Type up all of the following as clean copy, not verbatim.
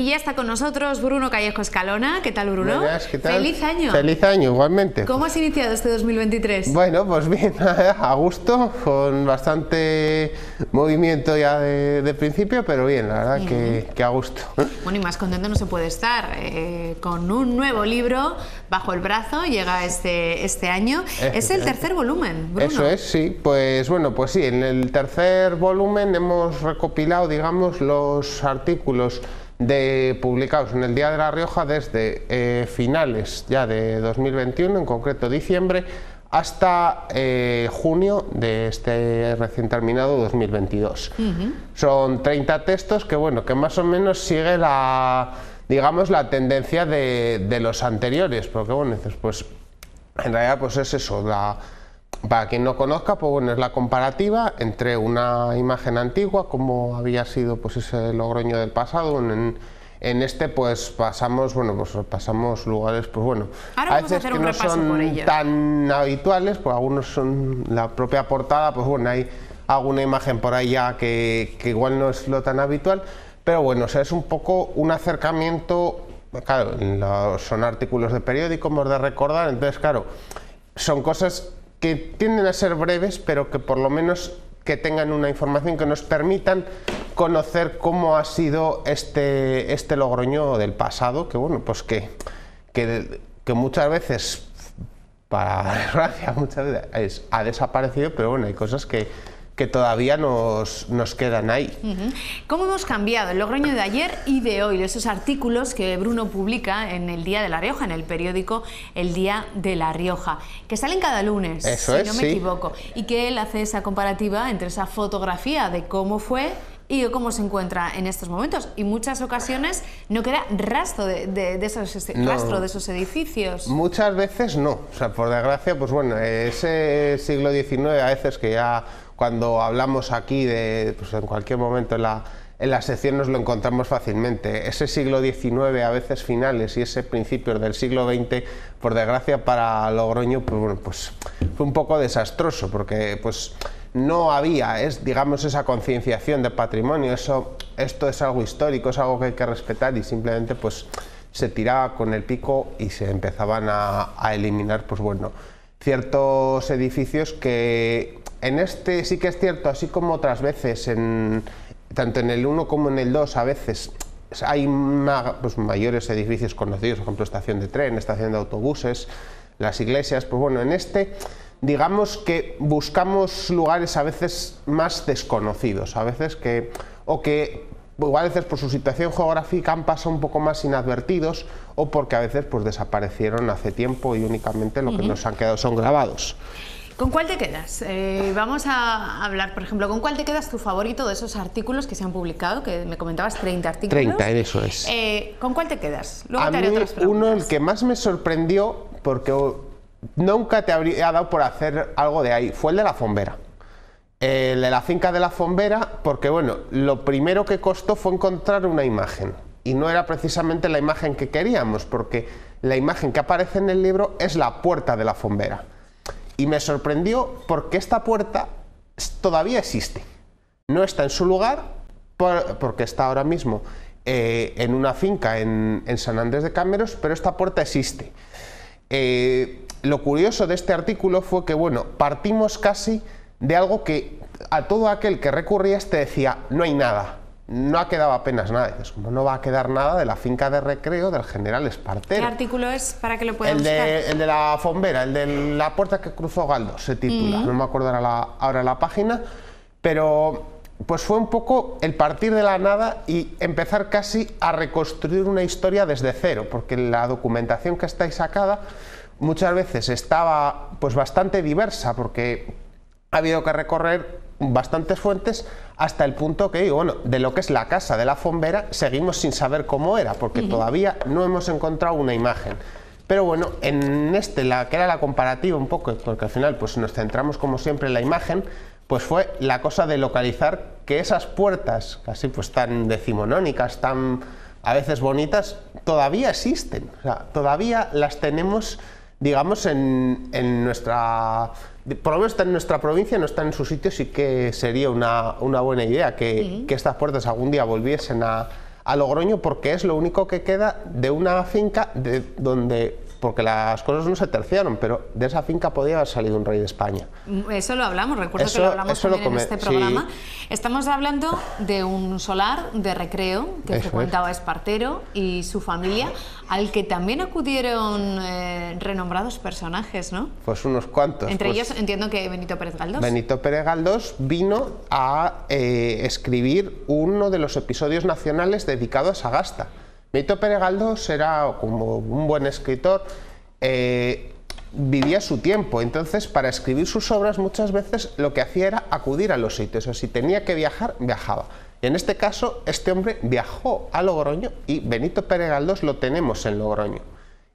Y ya está con nosotros Bruno Callejo Escalona. ¿Qué tal, Bruno? Buenas, ¿qué tal? ¡Feliz año! ¡Feliz año, igualmente! ¿Cómo has iniciado este 2023? Bueno, pues bien, a gusto, con bastante movimiento ya de principio, pero bien, la verdad que a gusto. Bueno, y más contento no se puede estar. Con un nuevo libro bajo el brazo, llega este año. Es el tercer volumen, Bruno. Eso es, sí. Pues bueno, pues sí, en el tercer volumen hemos recopilado, digamos, los artículos publicados en el Día de La Rioja desde finales ya de 2021, en concreto diciembre, hasta junio de este recién terminado 2022. Son 30 textos que, bueno, que más o menos sigue digamos, la tendencia de los anteriores, porque, bueno, pues en realidad pues es eso, para quien no conozca, pues bueno, es la comparativa entre una imagen antigua, como había sido pues ese Logroño del pasado. En este pues pasamos, bueno, pues pasamos lugares, pues bueno, ahora a veces que no son tan habituales, pues algunos son la propia portada, pues bueno, hay alguna imagen por ahí ya que igual no es lo tan habitual, pero bueno, o sea, es un poco un acercamiento, claro, son artículos de periódico, hemos de recordar, entonces claro, son cosas que tienden a ser breves, pero que por lo menos que tengan una información que nos permitan conocer cómo ha sido este Logroño del pasado, que bueno, pues que muchas veces, para desgracia, muchas veces ha desaparecido, pero bueno, hay cosas que todavía nos quedan ahí. ¿Cómo hemos cambiado el Logroño de ayer y de hoy? Esos artículos que Bruno publica en el Día de La Rioja, en el periódico El Día de La Rioja, que salen cada lunes, si no me equivoco, y que él hace esa comparativa entre esa fotografía de cómo fue y cómo se encuentra en estos momentos, y muchas ocasiones no queda rastro de esos edificios. Muchas veces no, o sea, por desgracia, pues bueno, ese siglo XIX a veces que ya cuando hablamos aquí pues en cualquier momento en la sección nos lo encontramos fácilmente. Ese siglo XIX a veces finales y ese principios del siglo XX, por desgracia para Logroño, pues bueno, pues fue un poco desastroso, porque pues no había, digamos, esa concienciación de patrimonio. Esto es algo histórico, es algo que hay que respetar, y simplemente pues se tiraba con el pico y se empezaban a eliminar, pues bueno, ciertos edificios que en este sí que es cierto, así como otras veces, tanto en el 1 como en el 2, a veces hay pues mayores edificios conocidos, por ejemplo, estación de tren, estación de autobuses, las iglesias. Pues bueno, en este digamos que buscamos lugares a veces más desconocidos, a veces igual a veces por su situación geográfica han pasado un poco más inadvertidos, o porque a veces pues desaparecieron hace tiempo y únicamente lo que nos han quedado son grabados. ¿Con cuál te quedas? Vamos a hablar, por ejemplo, ¿con cuál te quedas tu favorito de esos artículos que se han publicado? Que me comentabas 30 artículos. 30, eso es. ¿Con cuál te quedas? Luego a te haré mí, otras preguntas. uno, el que más me sorprendió, porque nunca te habría dado por hacer algo de ahí, fue el de la Fombera. El de la finca de la Fombera, porque bueno, lo primero que costó fue encontrar una imagen, y no era precisamente la imagen que queríamos, porque la imagen que aparece en el libro es la puerta de la Fombera. Y me sorprendió porque esta puerta todavía existe. No está en su lugar, porque está ahora mismo en una finca en San Andrés de Cameros, pero esta puerta existe. Lo curioso de este artículo fue que, bueno, partimos casi de algo que a todo aquel que recurría te decía: no hay nada, no ha quedado apenas nada. Dices, como no va a quedar nada de la finca de recreo del general Espartero. ¿Qué artículo es para que lo puedan buscar? El de la Fombera, el de la puerta que cruzó Galdo, se titula. No me acuerdo ahora la página, pero pues fue un poco el partir de la nada y empezar casi a reconstruir una historia desde cero, porque la documentación que está ahí sacada muchas veces estaba pues bastante diversa, porque ha habido que recorrer bastantes fuentes hasta el punto que, bueno, de lo que es la casa de la Fombera seguimos sin saber cómo era, porque todavía no hemos encontrado una imagen. Pero bueno, en que era la comparativa un poco, porque al final pues nos centramos como siempre en la imagen, pues fue la cosa de localizar que esas puertas, casi pues tan decimonónicas, tan a veces bonitas, todavía existen. O sea, todavía las tenemos, digamos, en nuestra... Por lo menos está en nuestra provincia, no están en su sitio. Sí que sería una buena idea que estas puertas algún día volviesen a a Logroño porque es lo único que queda de una finca porque las cosas no se terciaron, pero de esa finca podía haber salido un rey de España. Eso lo hablamos, recuerdo que lo hablamos también en este programa. Sí. Estamos hablando de un solar de recreo que frecuentaba Espartero y su familia, al que también acudieron renombrados personajes, ¿no? Pues unos cuantos. Entre ellos entiendo que Benito Pérez Galdós. Benito Pérez Galdós vino a escribir uno de los episodios nacionales dedicados a Sagasta. Benito Pérez Galdós era como un buen escritor, vivía su tiempo, entonces para escribir sus obras muchas veces lo que hacía era acudir a los sitios, o si tenía que viajar, viajaba. Y en este caso, este hombre viajó a Logroño y Benito Pérez Galdós lo tenemos en Logroño.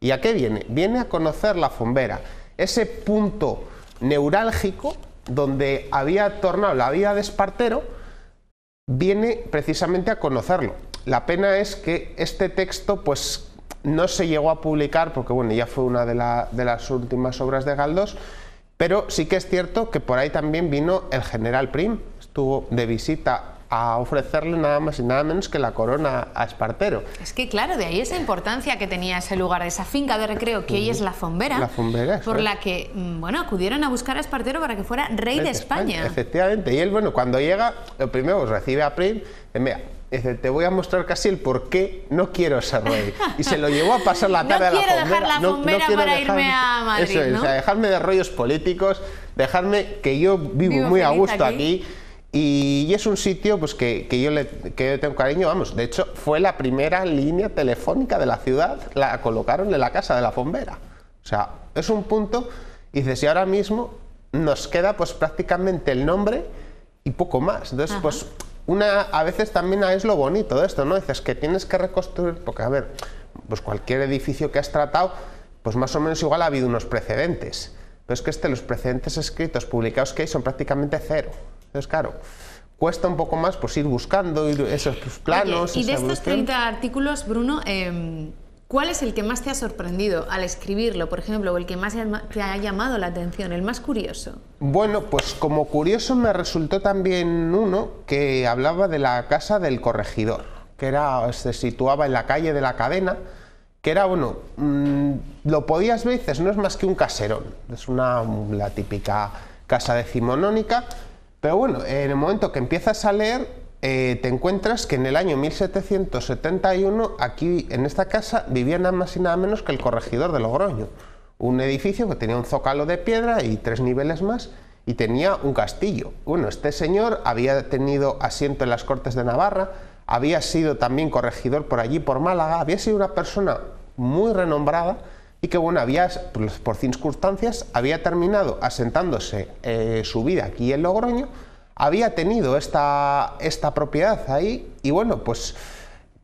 ¿Y a qué viene? Viene a conocer la Fombera, ese punto neurálgico donde había tornado la vida de Espartero, viene precisamente a conocerlo. La pena es que este texto pues no se llegó a publicar porque bueno, ya fue una de las últimas obras de Galdós, pero sí que es cierto que por ahí también vino el general Prim, estuvo de visita a ofrecerle nada más y nada menos que la corona a Espartero. Es que claro, de ahí esa importancia que tenía ese lugar, esa finca de recreo que hoy es la Fombera, por la que bueno, acudieron a buscar a Espartero para que fuera rey de España. Efectivamente, y él bueno, cuando llega, lo primero pues, recibe a Prim, dice, te voy a mostrar casi el por qué no quiero ser rey. Y se lo llevó a pasar la tarde a la Fombera. No quiero dejar la Fombera para irme a Madrid, eso es, ¿no? O sea, dejarme de rollos políticos, dejarme que yo vivo muy a gusto aquí. Y es un sitio pues, que yo tengo cariño, vamos, de hecho fue la primera línea telefónica de la ciudad, la colocaron en la casa de la Fombera. O sea, es un punto, y dices, y ahora mismo nos queda pues prácticamente el nombre y poco más. Entonces, pues a veces también es lo bonito de esto, ¿no? Dices que tienes que reconstruir, porque a ver, pues cualquier edificio que has tratado, pues más o menos igual ha habido unos precedentes. Pero es que los precedentes escritos, publicados que hay son prácticamente cero. Entonces, claro, cuesta un poco más pues ir buscando esos planos. Oye, y de estos 30 artículos, Bruno, ¿cuál es el que más te ha sorprendido al escribirlo, por ejemplo, o el que más te ha llamado la atención, el más curioso? Bueno, pues como curioso me resultó también uno que hablaba de la casa del corregidor, que se situaba en la calle de la Cadena, que era, bueno, lo podías ver y dices, no es más que un caserón, es la típica casa decimonónica. Pero bueno, en el momento que empiezas a leer, te encuentras que en el año 1771, aquí en esta casa, vivía nada más y nada menos que el corregidor de Logroño. Un edificio que tenía un zócalo de piedra y 3 niveles más, y tenía un castillo. Bueno, este señor había tenido asiento en las Cortes de Navarra, había sido también corregidor por allí, por Málaga, había sido una persona muy renombrada, y que bueno, por circunstancias había terminado asentándose su vida aquí en Logroño, había tenido esta propiedad ahí y bueno, pues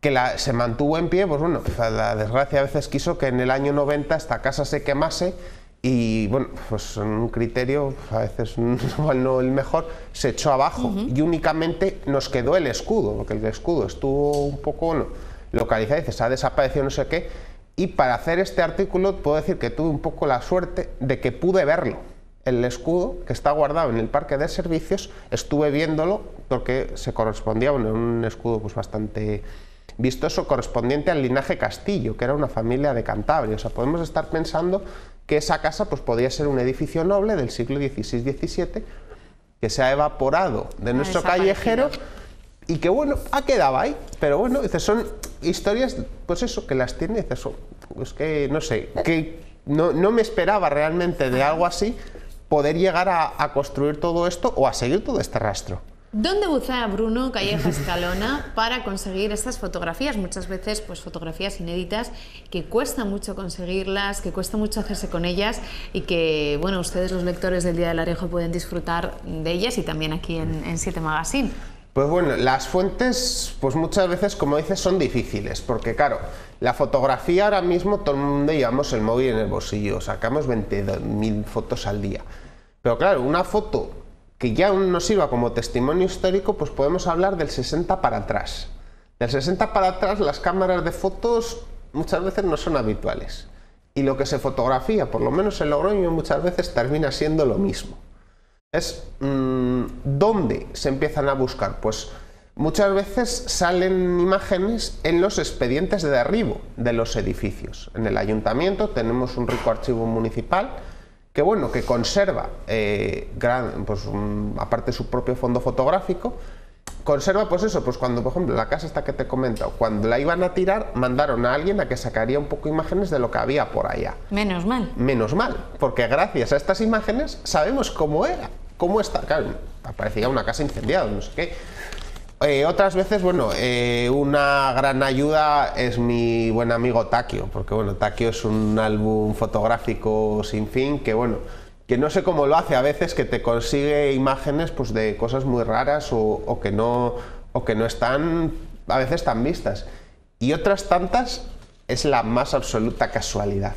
que se mantuvo en pie, pues bueno, la desgracia a veces quiso que en el año 90 esta casa se quemase y bueno, pues un criterio a veces no el mejor, se echó abajo y únicamente nos quedó el escudo, porque el escudo estuvo un poco bueno, localizado, dices, ha desaparecido no sé qué. Y para hacer este artículo puedo decir que tuve un poco la suerte de que pude verlo. El escudo, que está guardado en el Parque de Servicios, estuve viéndolo porque se correspondía a un escudo pues, bastante vistoso, correspondiente al linaje Castillo, que era una familia de Cantabria. O sea, podemos estar pensando que esa casa pues, podía ser un edificio noble del siglo XVI-XVII, que se ha evaporado de nuestro callejero y que bueno, ha quedado ahí, pero bueno, son historias, pues eso, que las tiene, es que no sé, que no me esperaba realmente de algo así poder llegar a construir todo esto o a seguir todo este rastro. ¿Dónde bucea Bruno Calleja Escalona para conseguir estas fotografías? Muchas veces pues fotografías inéditas que cuesta mucho conseguirlas, que cuesta mucho hacerse con ellas y que bueno, ustedes los lectores del Día del Arejo pueden disfrutar de ellas y también aquí en 7 Magazine. Pues bueno, las fuentes, pues muchas veces, como dices, son difíciles, porque claro, la fotografía ahora mismo todo el mundo llevamos el móvil en el bolsillo, sacamos 22.000 fotos al día. Pero claro, una foto que ya nos sirva como testimonio histórico, pues podemos hablar del 60 para atrás. Del 60 para atrás las cámaras de fotos muchas veces no son habituales. Y lo que se fotografía, por lo menos en Logroño, muchas veces termina siendo lo mismo. ¿Dónde se empiezan a buscar? Pues muchas veces salen imágenes en los expedientes de derribo de los edificios. En el ayuntamiento tenemos un rico archivo municipal que, bueno, que conserva, aparte de su propio fondo fotográfico, conserva pues eso, pues cuando por ejemplo la casa esta que te he comentado, cuando la iban a tirar, mandaron a alguien a que sacaría un poco imágenes de lo que había por allá. Menos mal. Menos mal, porque gracias a estas imágenes sabemos cómo era, cómo está. Claro, parecía una casa incendiada, no sé qué. Otras veces, bueno, una gran ayuda es mi buen amigo Takio, porque bueno, Takio es un álbum fotográfico sin fin que, bueno, que no sé cómo lo hace a veces, que te consigue imágenes pues de cosas muy raras o que no están a veces tan vistas. Y otras tantas es la más absoluta casualidad.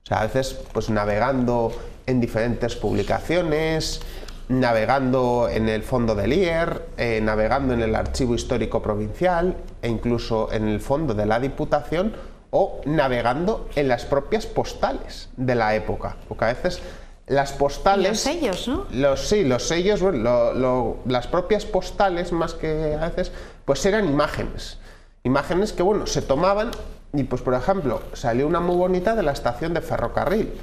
O sea, a veces pues navegando en diferentes publicaciones, navegando en el fondo del IER, navegando en el Archivo Histórico Provincial e incluso en el fondo de la Diputación, o navegando en las propias postales de la época, porque a veces las postales... Y los sellos, ¿no? Sí, los sellos, bueno, las propias postales, más que a veces, pues eran imágenes. Imágenes que, bueno, se tomaban y, pues, por ejemplo, salió una muy bonita de la estación de ferrocarril.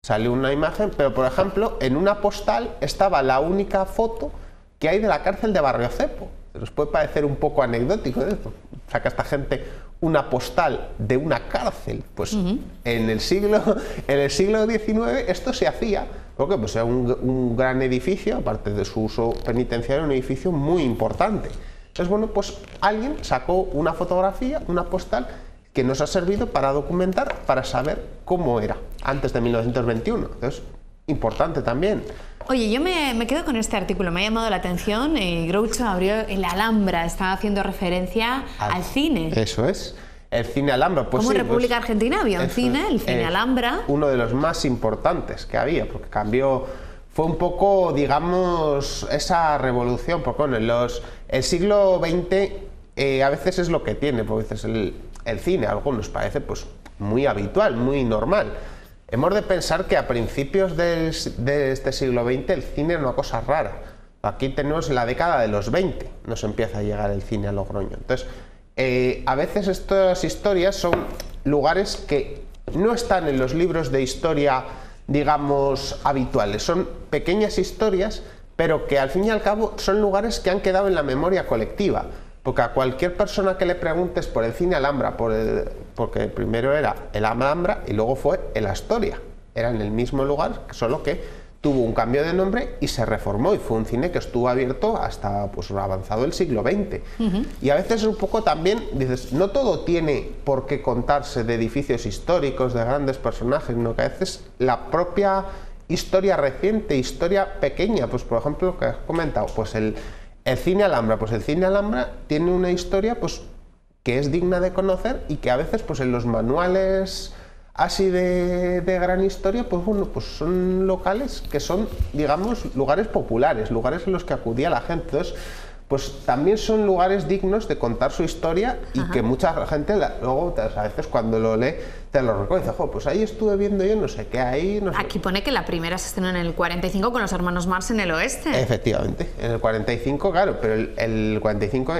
Salió una imagen, pero, por ejemplo, en una postal estaba la única foto que hay de la cárcel de Barrio Cepo. Nos puede parecer un poco anecdótico, ¿eh? Saca esta gente una postal de una cárcel. Pues en el siglo XIX esto se hacía, porque pues era un gran edificio, aparte de su uso penitenciario, un edificio muy importante. Entonces, bueno, pues alguien sacó una fotografía, una postal, que nos ha servido para documentar, para saber cómo era antes de 1921. Entonces, importante también. Oye, yo me quedo con este artículo, me ha llamado la atención. Groucho abrió el Alhambra, estaba haciendo referencia al cine. Eso es, el cine Alhambra. Pues como sí, en República Argentina había un cine, el cine Alhambra. Uno de los más importantes que había, porque cambió, fue un poco, digamos, esa revolución, porque bueno, el siglo XX a veces es lo que tiene, porque a veces el cine a algunos parece pues muy habitual, muy normal. Hemos de pensar que a principios de este siglo XX el cine era una cosa rara. Aquí tenemos la década de los 20, nos empieza a llegar el cine a Logroño. Entonces, a veces estas historias son lugares que no están en los libros de historia, digamos, habituales. Son pequeñas historias, pero que al fin y al cabo son lugares que han quedado en la memoria colectiva. Porque a cualquier persona que le preguntes por el cine Alhambra, porque primero era el Alhambra y luego fue el Astoria, era en el mismo lugar, solo que tuvo un cambio de nombre y se reformó, y fue un cine que estuvo abierto hasta pues avanzado el siglo XX. Y a veces un poco también, dices, no todo tiene por qué contarse de edificios históricos, de grandes personajes, sino que a veces la propia historia reciente, historia pequeña, pues por ejemplo lo que has comentado, pues el cine Alhambra, pues el cine Alhambra tiene una historia pues que es digna de conocer, y que a veces pues en los manuales así de gran historia, pues bueno, pues son locales que son, digamos, lugares populares, lugares en los que acudía la gente. Entonces, pues también son lugares dignos de contar su historia, y que mucha gente luego a veces cuando lo lee te lo recuerda y dice, pues ahí estuve viendo yo no sé qué, ahí no sé. Aquí pone que la primera se estrenó en el 45 con los hermanos Marx en el oeste. Efectivamente, en el 45, claro, pero el 45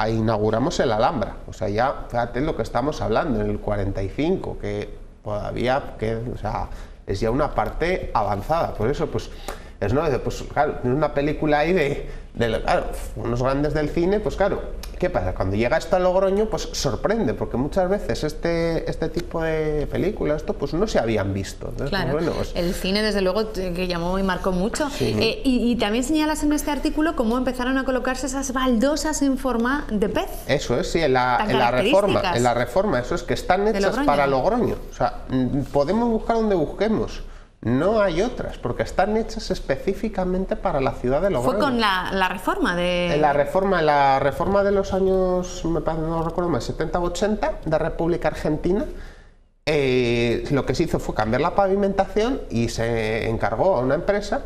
inauguramos el Alhambra, o sea, ya fíjate lo que estamos hablando, en el 45, que todavía, o sea, es ya una parte avanzada. Por eso, pues, es claro, una película ahí claro, unos grandes del cine, pues claro, ¿qué pasa? Cuando llega esto a Logroño, pues sorprende, porque muchas veces este tipo de películas, pues no se habían visto. Entonces, claro, pues, bueno, pues, el cine desde luego que llamó y marcó mucho. Sí. Y también señalas en este artículo cómo empezaron a colocarse esas baldosas en forma de pez. Eso es, sí, en la reforma, eso es, que están hechas para Logroño. O sea, podemos buscar donde busquemos. No hay otras, porque están hechas específicamente para la ciudad de Logroño. Fue con la reforma de... La reforma de los años, no recuerdo más, 70 o 80, de República Argentina. Lo que se hizo fue cambiar la pavimentación y se encargó a una empresa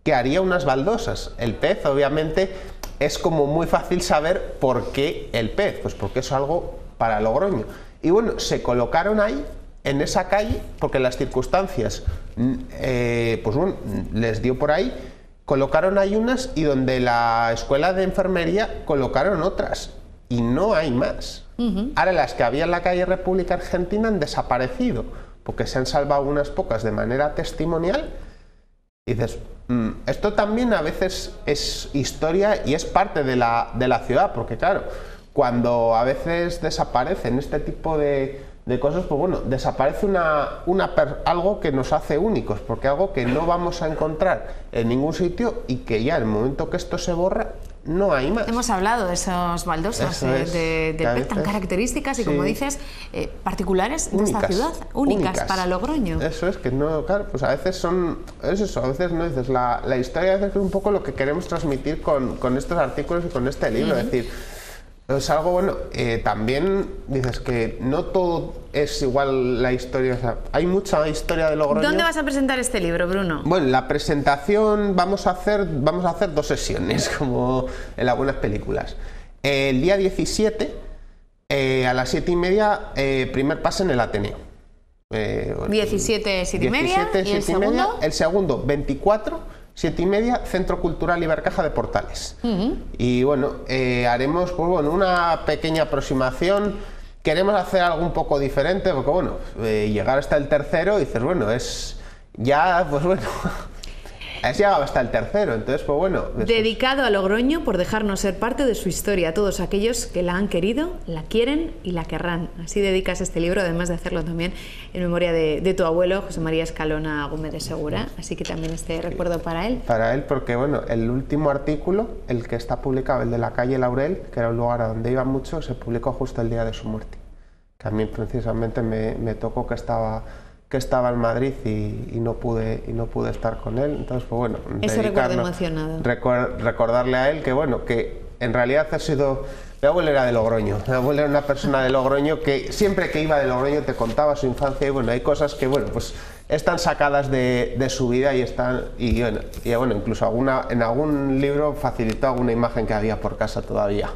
que haría unas baldosas. El pez, obviamente, es como muy fácil saber por qué el pez, pues porque es algo para Logroño. Y bueno, se colocaron ahí, en esa calle, porque las circunstancias, pues bueno, les dio por ahí colocaron ahí unas y donde la escuela de enfermería colocaron otras. Y no hay más. Ahora las que había en la calle República Argentina han desaparecido, porque se han salvado unas pocas de manera testimonial. Y dices, esto también a veces es historia y es parte de la ciudad, porque claro, cuando a veces desaparecen este tipo de cosas, pues bueno, desaparece algo que nos hace únicos, porque algo que no vamos a encontrar en ningún sitio y que ya en el momento que esto se borra, no hay más. Hemos hablado de esas baldosas del PET tan características y, como dices, particulares de esta ciudad, únicas para Logroño. Eso es, que no, claro, pues a veces son, es eso, a veces no dices, la historia a veces es un poco lo que queremos transmitir con estos artículos y con este libro, es decir, es algo bueno. También dices que no todo es igual la historia, o sea, hay mucha historia de Logroño. ¿Dónde vas a presentar este libro, Bruno? Bueno, la presentación vamos a hacer 2 sesiones, como en algunas películas. El día 17, a las 7:30, primer pase en el Ateneo. 17, 7:30, ¿y el segundo? El segundo, 24. 7:30, Centro Cultural Ibercaja de Portales. Y bueno, haremos pues, bueno, una pequeña aproximación. Queremos hacer algo un poco diferente, porque bueno, llegar hasta el tercero y dices, bueno, es ya, pues bueno, has llegado hasta el tercero, entonces pues bueno. Dedicado a Logroño por dejarnos ser parte de su historia, a todos aquellos que la han querido, la quieren y la querrán. Así dedicas este libro, además de hacerlo también en memoria de tu abuelo, José María Escalona Gómez de Segura, así que también este recuerdo para él. Para él, porque bueno, el último artículo, el que está publicado, el de la calle Laurel, que era un lugar a donde iban mucho, se publicó justo el día de su muerte. Que a mí precisamente me tocó que estaba en Madrid y no pude estar con él, entonces pues bueno, ese recuerdo emocionado. Recordarle a él que bueno, que en realidad ha sido, mi abuelo era de Logroño, mi abuelo era una persona de Logroño que siempre que iba de Logroño te contaba su infancia y bueno, hay cosas que bueno, pues están sacadas de su vida y bueno, incluso en algún libro facilitó alguna imagen que había por casa todavía.